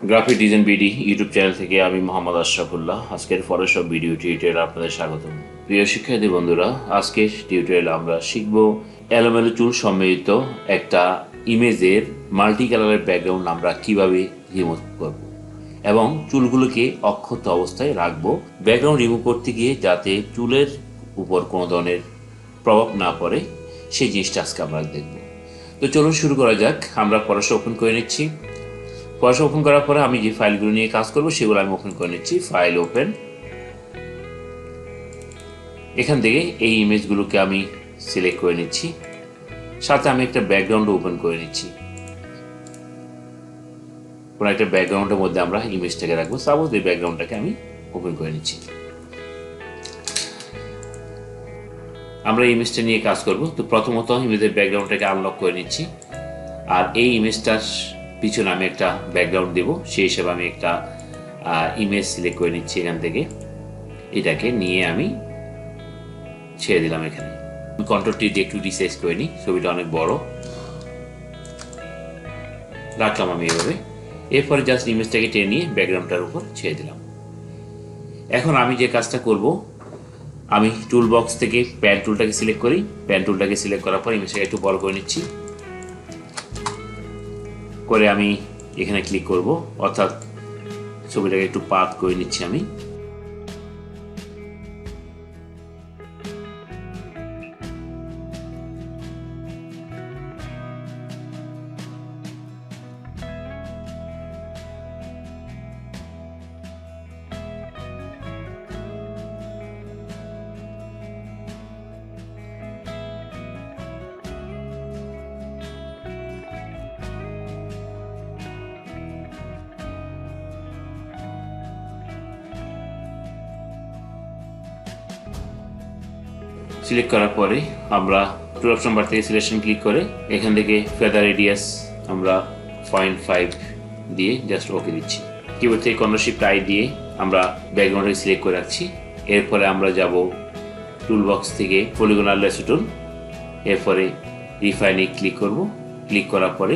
Graphic design BD YouTube channel থেকে আমি মোহাম্মদ আশরাফুল্লাহ। আজকের ফটোশপ ভিডিও টিউটোরিয়ালে আপনাদের স্বাগতম। প্রিয় শিক্ষার্থী বন্ধুরা, আজকের টিউটোরিয়ালে আমরা শিখব এলোমেলো চুল সম্মিলিত একটা ইমেজের মাল্টি কালারের ব্যাকগ্রাউন্ড আমরা কিভাবে রিমুভ করব এবং চুলগুলোকে অক্ষত অবস্থায় রাখবো ব্যাকগ্রাউন্ড রিমুভ করতে গিয়ে, যাতে চুলের উপর কোনো ধরনের প্রভাব না পড়ে সেই জিনিসটা আজকে আমরা দেখব। তো চলুন শুরু করা যাক। আমরা ফটোশপ ওপেন করে নিচ্ছি। ফটোশপ ওপেন করার পরে আমি যে ফাইলগুলো নিয়ে কাজ করব সেগুলো আমি ওপেন করে নিচ্ছি। File open. এখান থেকে এই ইমেজগুলোকে আমি সিলেক্ট করে নিচ্ছি, সাথে আমি একটা ব্যাকগ্রাউন্ড ওপেন করে নিচ্ছি। কোনো একটা ব্যাকগ্রাউন্ডের মধ্যে আমরা ইমেজটাকে রাখবো। সাপোজ এই ব্যাকগ্রাউন্ডটাকে আমি ওপেন করে নিচ্ছি। আমরা এই ইমেজটা নিয়ে কাজ করব। তো প্রথমত ইমেজের ব্যাকগ্রাউন্ডটাকে আনলক করে নিচ্ছি, আর এই ইমেজটার পিছনে আমি একটা ব্যাকগ্রাউন্ড দেব। সেই হিসেবে আমি একটা ইমেজ সিলেক্ট করে নিচ্ছি। এখান থেকে এটাকে নিয়ে আমি ছেড়ে দিলাম। এখানে কন্ট্রোলটি দিয়ে একটু রিসাইজ করে নিই, ছবিটা অনেক বড় রাখলাম আমি এভাবে। এরপরে জাস্ট ইমেজটাকে টেনে নিয়ে ব্যাকগ্রাউন্ডটার উপর ছেড়ে দিলাম। এখন আমি যে কাজটা করব, আমি টুল বক্স থেকে প্যান টুলটাকে সিলেক্ট করি। প্যান টুলটাকে সিলেক্ট করার পর ইমেজটাকে একটু বড় করে নিচ্ছি। করে আমি এখানে ক্লিক করব, অর্থাৎ ছবিটাকে একটু পাত করে নিচ্ছি আমি। সিলেক্ট করার পরে আমরা টুল অপশন বার থেকে সিলেকশন ক্লিক করে এখান থেকে ফেদার রেডিয়াস আমরা 0.5 দিয়ে জাস্ট ওকে দিচ্ছি। কিবোর্ড থেকে কন্ট্রোল শিফট আই দিয়ে আমরা ব্যাকগ্রাউন্ডটাকে সিলেক্ট করে রাখছি। এরপরে আমরা যাব টুল বক্স থেকে পলিগনাল লেসো টুল। এরপরে রিফাইনে ক্লিক করব। ক্লিক করার পরে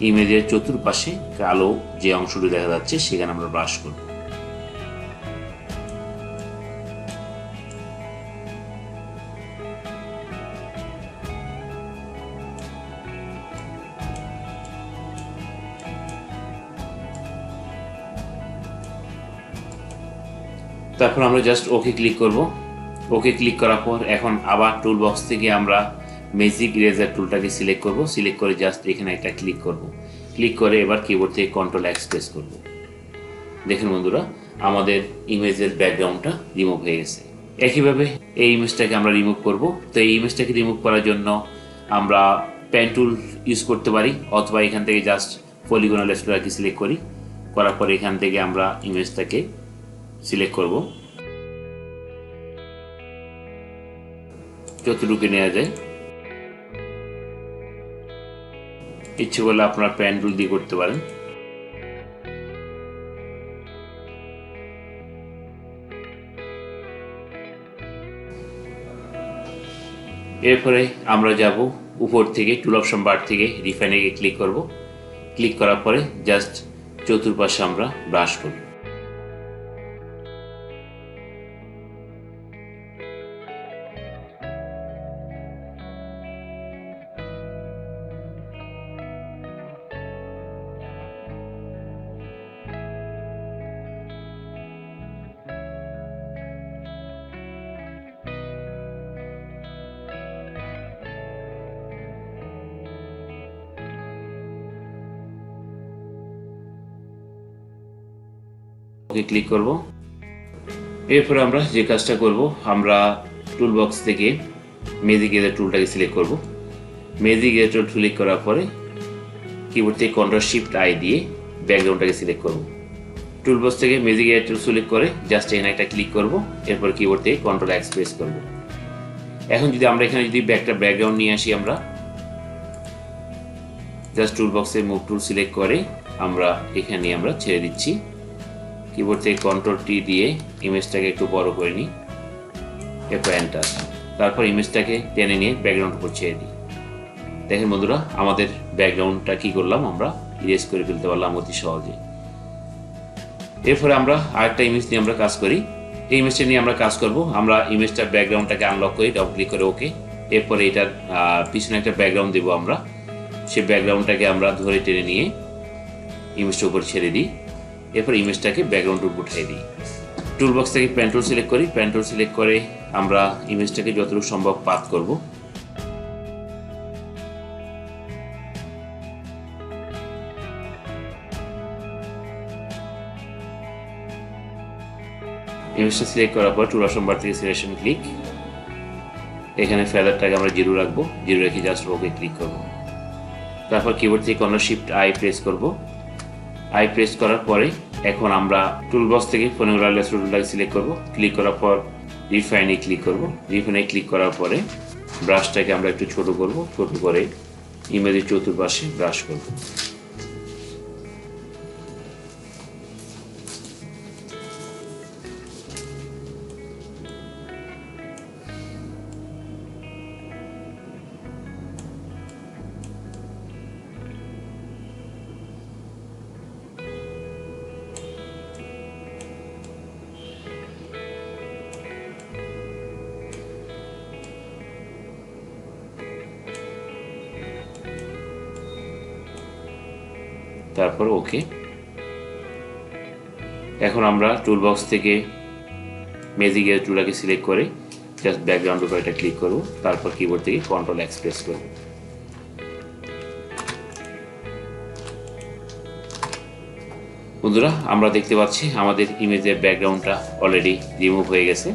ইমেজের চতুর্পাশে কালো যে অংশটি দেখা যাচ্ছে সেখানে আমরা ব্রাশ করব। তারপর আমরা জাস্ট ওকে ক্লিক করব। ওকে ক্লিক করার পর এখন আবার টুল বক্স থেকে আমরা ম্যাজিক ইরেজার টুলটাকে সিলেক্ট করব। সিলেক্ট করে জাস্ট এখানে একটা ক্লিক করব। ক্লিক করে এবার কিবোর্ড থেকে কন্ট্রোল এক্স প্রেস করব। দেখুন বন্ধুরা, আমাদের ইমেজের ব্যাকগ্রাউন্ডটা রিমুভ হয়ে গেছে। একইভাবে এই ইমেজটাকে আমরা রিমুভ করব। তো এই ইমেজটাকে রিমুভ করার জন্য আমরা পেন টুল ইউজ করতে পারি, অথবা এখান থেকে জাস্ট পলিগনাল লেসোটাকে সিলেক্ট করি। করার পর এখান থেকে আমরা ইমেজটাকে সিলেক্ট করব, যতটুকু নেওয়া যায়। ইচ্ছে করলে আপনারা পেন টুল দিয়ে করতে পারেন। এরপরে আমরা যাব উপর থেকে টুল অপশন বার থেকে রিফাইনে ক্লিক করব। ক্লিক করার পরে জাস্ট চতুর্পাশে আমরা ব্রাশ করব। ওকে ক্লিক করব। এরপরে আমরা যে কাজটা করব, আমরা টুল বক্স থেকে ম্যাজিক ইরেজার টুলটাকে সিলেক্ট করব। ম্যাজিক ইরেজার টুল সিলেক্ট করার পরে কিবোর্ড থেকে কন্ট্রোল শিফট আই দিয়ে ব্যাকগ্রাউন্ডটাকে সিলেক্ট করব। টুল বক্স থেকে ম্যাজিক ইরেজার টুল সিলেক্ট করে জাস্ট এখানে একটা ক্লিক করব। এরপর কিবোর্ড থেকে কন্ট্রোল এক্স প্রেস করব। এখন যদি আমরা এখানে একটা ব্যাকগ্রাউন্ড নিয়ে আসি, আমরা জাস্ট টুল বক্সে মুভ টুল সিলেক্ট করে আমরা এখানে আমরা ছেড়ে দিচ্ছি। কিবোর্ড থেকে কন্ট্রোল টি দিয়ে ইমেজটাকে একটু বড় করে নিই, এরপর এন্টার। তারপর ইমেজটাকে টেনে নিয়ে ব্যাকগ্রাউন্ড উপর ছেড়ে দিই। দেখেন বন্ধুরা, আমাদের ব্যাকগ্রাউন্ডটা কি করলাম, আমরা ইরেজ করে ফেলতে পারলাম অতি সহজে। এরপরে আমরা আরেকটা ইমেজ নিয়ে আমরা কাজ করি। এই ইমেজটা নিয়ে আমরা কাজ করব। আমরা ইমেজটার ব্যাকগ্রাউন্ডটাকে আনলক করি, ডাবল ক্লিক করে ওকে। এরপরে এটার পিছনে একটা ব্যাকগ্রাউন্ড দেবো আমরা। সেই ব্যাকগ্রাউন্ডটাকে আমরা ধরে টেনে নিয়ে ইমেজটার উপর ছেড়ে দিই। এরপর ইমেজটাকে ব্যাকগ্রাউন্ডের উপর উঠিয়ে দিই। টুলবক্স থেকে পেন টুল সিলেক্ট করি। পেন টুল সিলেক্ট করে আমরা ইমেজটাকে যতটুকু সম্ভব পাথ করব। ইমেজটা সিলেক্ট করার পর টুল অপশন বার থেকে সিলেকশন ক্লিক। এখানে ফেদারটাকে আমরা জিরো রাখবো। জিরো রেখে জাস্ট ওকে ক্লিক করব। তারপর কিবোর্ড থেকে কর্নার শিফট আই প্রেস করব। আই প্রেস করার পরে এখন আমরা টুলবক্স থেকে ফোনোগ্রাফ লেস টুলটাকে সিলেক্ট করব। ক্লিক করার পর রিফাইনে ক্লিক করব। রিফাইনে ক্লিক করার পরে ব্রাশটাকে আমরা একটু ছোট করব। ছোট করে ইমেজের চতুর্পাশে ব্রাশ করব। তারপর ওকে। এখন আমরা টুলবক্স থেকে ম্যাজিক এর টুলটাকে সিলেক্ট করে জাস্ট ব্যাকগ্রাউন্ড উপর এটা ক্লিক করব। তারপর কিবোর্ড থেকে কন্ট্রোল এক্স প্রেস করব। বন্ধুরা, আমরা দেখতে পাচ্ছি আমাদের ইমেজের ব্যাকগ্রাউন্ডটা অলরেডি রিমুভ হয়ে গেছে।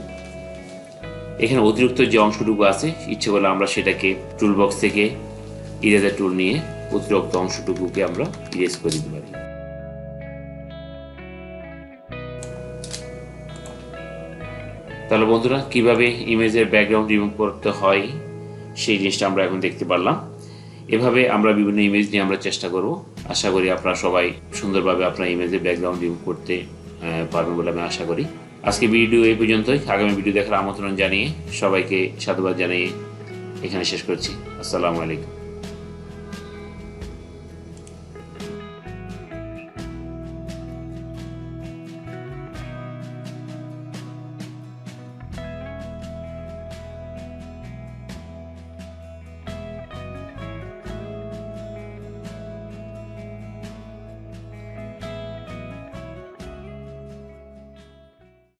এখানে অতিরিক্ত যে অংশটুকু আছে, ইচ্ছে করলে আমরা সেটাকে টুলবক্স থেকে ইরেজার টুল নিয়ে অতিরিক্ত অংশটুকুকে আমরা ইরেজ করে দিতে পারি। তাহলে বন্ধুরা, কিভাবে ইমেজের ব্যাকগ্রাউন্ড রিমুভ করতে হয় সেই জিনিসটা আমরা এখন দেখতে পারলাম। এভাবে আমরা বিভিন্ন ইমেজ নিয়ে আমরা চেষ্টা করব। আশা করি আপনারা সবাই সুন্দরভাবে আপনার ইমেজের ব্যাকগ্রাউন্ড রিমুভ করতে পারবেন বলে আমি আশা করি। আজকে ভিডিও এই পর্যন্তই। আগামী ভিডিও দেখার আমন্ত্রণ জানিয়ে সবাইকে সাধুবাদ জানিয়ে এখানে শেষ করছি। আসসালামু আলাইকুম।